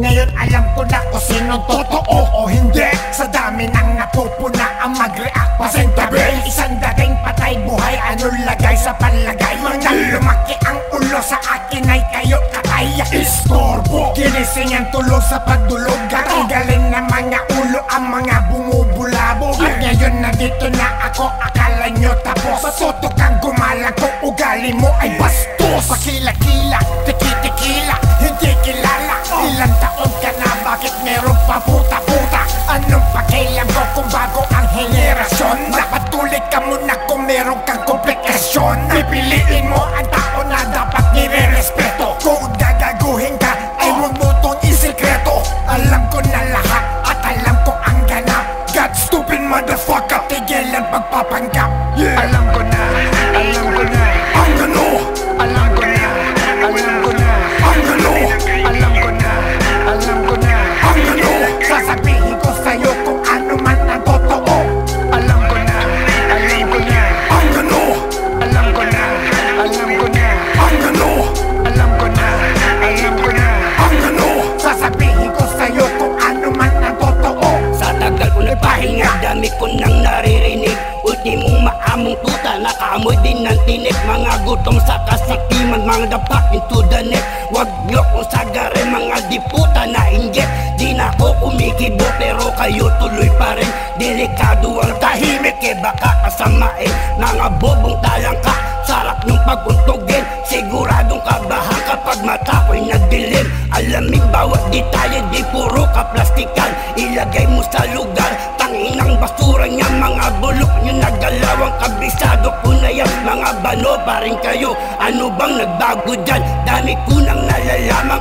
Ngayon alam ko na kung sinong totoo o hindi. Sa dami nang napupuna ang mag-react pasintabi. Isang dating patay buhay, ano lagay sa palagay? Mga lumaki ang ulo sa akin ay kayo katay. Istorbo, ginising ang tulog sa pagdulog. Galing na mga ulo ang mga bumubulabog. At ngayon nandito na ako, akala nyo tapos. Matutok kang gumalang kung ugali mo ay bastos. Pakila-kila, tiki-tikila, hindi kilala. Ilang taon ka na, bakit meron pa puta-puta? Anong pakialam ko kung bago ang henerasyon? Napatuloy ka muna kung meron kang komplikasyon. Pipiliin mo ang tao na dapat nire-respeto. Kung gagaguhin ka, ay huwag mo tong isikreto. Alam ko na lahat at alam ko ang ganap. God stupid motherfucker, tigilan pagpapanggap. Alam ko na, alam ko na ang ano. Alam ko na, alam ko na ang ano. Alam ko na, alam ko na ang ano. Sasabihin ko sa'yo kung ano man ang totoo. Alam ko na, alam ko na ang ano. Alam ko na, alam ko na ang ano. Alam ko na, alam ko na ang ano. Sasabihin ko sa'yo kung ano man ang totoo. Sa tagal ko nagpahinga, dami ko nang naririnig. Ultimong maamong tuta, nakaamoy din ng tinik. Mga gutom sa kasikiman, mga dapak into the net. Wag nyo kung sagari, mga diputa na inggit. Di na ako kumikibo pero kayo tuloy pa rin. Delikado ang tahimik, baka kasamain. Mga bobong talangka, sarap nyong paguntugin. Siguradong kabahan kapag mata ko'y nagdilim. Alamig bawat detalye, di puro kaplastikan. Ilagay mo sa lugar, tanginang basura niya. Mga bulok nyo nagalawang kabisado ko na yan. Mga bano pa rin kayo, ano bang nagbago dyan? Dami ko nang nalalaman